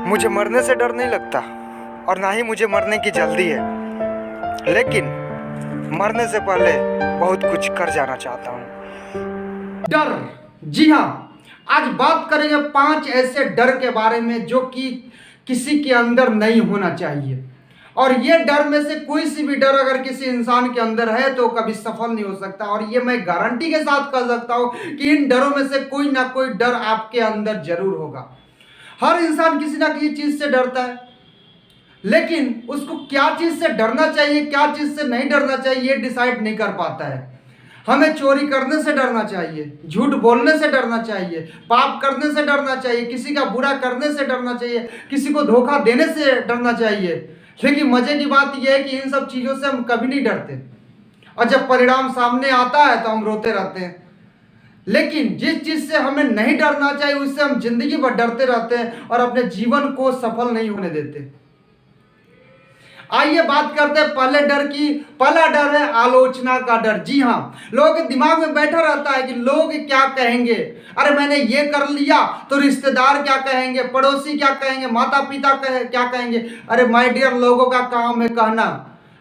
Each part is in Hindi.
मुझे मरने से डर नहीं लगता और ना ही मुझे मरने की जल्दी है, लेकिन मरने से पहले बहुत कुछ कर जाना चाहता हूँ। डर, जी हाँ, आज बात करेंगे 5 ऐसे डर के बारे में जो कि किसी के अंदर नहीं होना चाहिए। और ये डर में से कोई सी भी डर अगर किसी इंसान के अंदर है तो कभी सफल नहीं हो सकता। और ये मैं गारंटी के साथ कह सकता हूं कि इन डरों में से कोई ना कोई डर आपके अंदर जरूर होगा। हर इंसान किसी ना किसी चीज से डरता है, लेकिन उसको क्या चीज से डरना चाहिए, क्या चीज से नहीं डरना चाहिए, ये डिसाइड नहीं कर पाता है। हमें चोरी करने से डरना चाहिए, झूठ बोलने से डरना चाहिए, पाप करने से डरना चाहिए, किसी का बुरा करने से डरना चाहिए, किसी को धोखा देने से डरना चाहिए। लेकिन मजे की बात यह है कि इन सब चीजों से हम कभी नहीं डरते, और जब परिणाम सामने आता है तो हम रोते रहते हैं। लेकिन जिस चीज से हमें नहीं डरना चाहिए उससे हम जिंदगी भर डरते रहते हैं और अपने जीवन को सफल नहीं होने देते। आइए बात करते हैं पहले डर की। पहला डर है आलोचना का डर। जी हाँ, लोगों के दिमाग में बैठा रहता है कि लोग क्या कहेंगे। अरे मैंने ये कर लिया तो रिश्तेदार क्या कहेंगे, पड़ोसी क्या कहेंगे, माता पिता क्या कहेंगे। अरे माय डियर, लोगों का काम है कहना,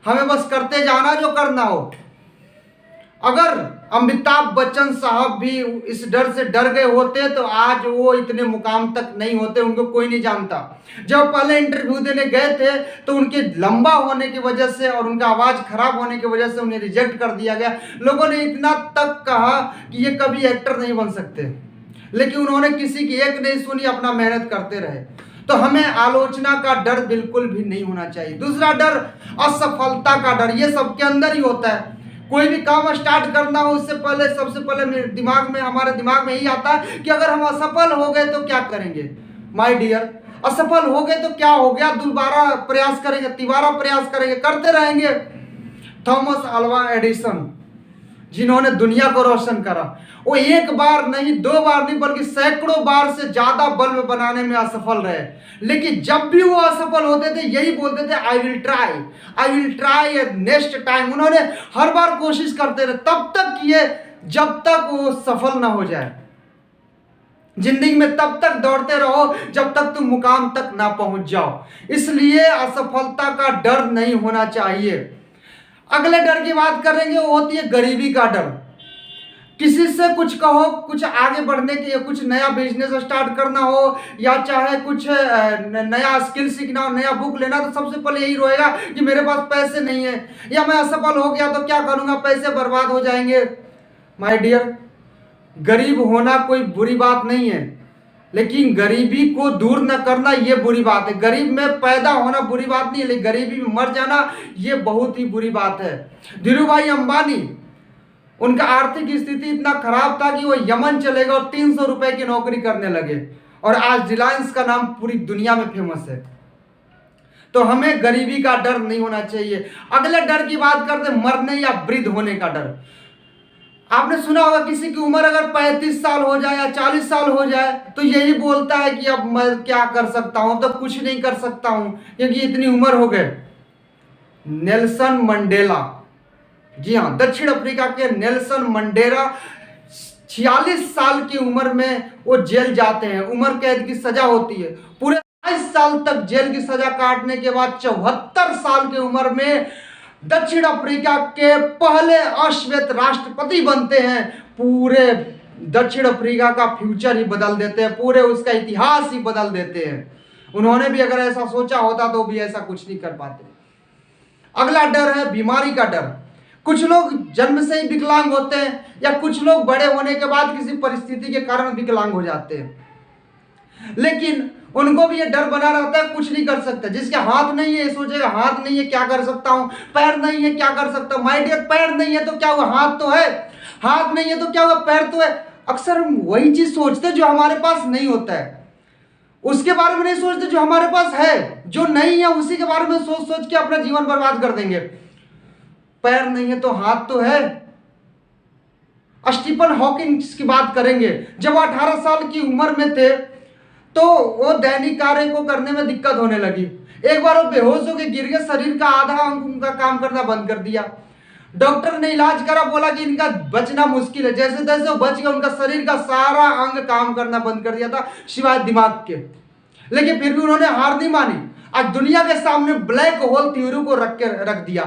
हमें बस करते जाना जो करना हो। अगर अमिताभ बच्चन साहब भी इस डर से डर गए होते तो आज वो इतने मुकाम तक नहीं होते, उनको कोई नहीं जानता। जब पहले इंटरव्यू देने गए थे तो उनके लंबा होने की वजह से और उनका आवाज खराब होने की वजह से उन्हें रिजेक्ट कर दिया गया। लोगों ने इतना तक कहा कि ये कभी एक्टर नहीं बन सकते, लेकिन उन्होंने किसी की एक नहीं सुनी, अपना मेहनत करते रहे। तो हमें आलोचना का डर बिल्कुल भी नहीं होना चाहिए। दूसरा डर असफलता का डर। ये सबके अंदर ही होता है। कोई भी काम स्टार्ट करना हो उससे पहले सबसे पहले हमारे दिमाग में यही आता है कि अगर हम असफल हो गए तो क्या करेंगे। माय डियर, असफल हो गए तो क्या हो गया, दोबारा प्रयास करेंगे, तिबारा प्रयास करेंगे, करते रहेंगे। थॉमस अल्वा एडिसन, जिन्होंने दुनिया को रोशन करा, वो एक बार नहीं, 2 बार नहीं, बल्कि सैकड़ों बार से ज्यादा बल्ब बनाने में असफल रहे। लेकिन जब भी वो असफल होते थे यही बोलते थे, I will try next time. उन्होंने हर बार कोशिश करते रहे, तब तक किए जब तक वो सफल ना हो जाए। जिंदगी में तब तक दौड़ते रहो जब तक तुम मुकाम तक ना पहुंच जाओ। इसलिए असफलता का डर नहीं होना चाहिए। अगले डर की बात करेंगे, वो होती है गरीबी का डर। किसी से कुछ कहो, कुछ आगे बढ़ने के, कुछ नया बिजनेस स्टार्ट करना हो, या चाहे कुछ नया स्किल सीखना हो, नया बुक लेना, तो सबसे पहले यही रोएगा कि मेरे पास पैसे नहीं है, या मैं असफल हो गया तो क्या करूंगा, पैसे बर्बाद हो जाएंगे। माय डियर, गरीब होना कोई बुरी बात नहीं है, लेकिन गरीबी को दूर न करना ये बुरी बात है। गरीब में पैदा होना बुरी बात नहीं है, लेकिन गरीबी में मर जाना ये बहुत ही बुरी बात है। धीरू भाई अंबानी, उनका आर्थिक स्थिति इतना खराब था कि वो यमन चले गए और 300 रुपए की नौकरी करने लगे, और आज रिलायंस का नाम पूरी दुनिया में फेमस है। तो हमें गरीबी का डर नहीं होना चाहिए। अगले डर की बात करते हैं, मरने या वृद्ध होने का डर। आपने सुना होगा किसी की उम्र अगर 35 साल हो जाए या 40 साल हो जाए तो यही बोलता है कि अब मैं क्या कर सकता हूं, तो कुछ नहीं कर सकता हूं क्योंकि इतनी उम्र हो गए। नेल्सन मंडेला, जी हाँ, दक्षिण अफ्रीका के नेल्सन मंडेला 46 साल की उम्र में वो जेल जाते हैं। उम्र कैद की सजा होती है। पूरे 22 साल तक जेल की सजा काटने के बाद 74 साल की उम्र में दक्षिण अफ्रीका के पहले अश्वेत राष्ट्रपति बनते हैं। पूरे दक्षिण अफ्रीका का फ्यूचर ही बदल देते हैं, पूरे उसका इतिहास ही बदल देते हैं। उन्होंने भी अगर ऐसा सोचा होता तो भी ऐसा कुछ नहीं कर पाते। अगला डर है बीमारी का डर। कुछ लोग जन्म से ही विकलांग होते हैं, या कुछ लोग बड़े होने के बाद किसी परिस्थिति के कारण विकलांग हो जाते हैं, लेकिन उनको भी ये डर बना रहता है, कुछ नहीं कर सकते। जिसके हाथ नहीं है सोचेगा हाथ नहीं है क्या कर सकता हूं, पैर नहीं है क्या कर सकता हूं। माय डियर, पैर नहीं है तो क्या हुआ, हाथ तो है, हाथ नहीं है तो क्या हुआ, पैर तो है। अक्सर हम वही चीज सोचते जो हमारे पास नहीं होता है, उसके बारे में नहीं सोचते जो हमारे पास है। जो नहीं है उसी के बारे में सोच सोच के अपना जीवन बर्बाद कर देंगे। पैर नहीं है तो हाथ तो है। स्टीफन हॉकिंग की बात करेंगे, जब 18 साल की उम्र में थे तो वो दैनिक कार्य को करने में दिक्कत होने लगी। एक बार वो बेहोश होकर गिर गए, शरीर का आधा अंग उनका काम करना बंद कर दिया। डॉक्टर ने इलाज करा, बोला कि इनका बचना मुश्किल है। जैसे तैसे वो बच गए, उनका शरीर का सारा अंग काम करना बंद कर दिया था सिवाय दिमाग के। लेकिन फिर भी उन्होंने हार नहीं मानी। आज दुनिया के सामने ब्लैक होल थ्योरी को रख दिया।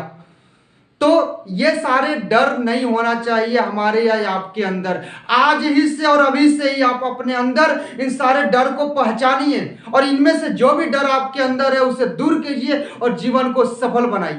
तो ये सारे डर नहीं होना चाहिए हमारे या आपके अंदर। आज ही से और अभी से ही आप अपने अंदर इन सारे डर को पहचानिए और इनमें से जो भी डर आपके अंदर है उसे दूर कीजिए और जीवन को सफल बनाइए।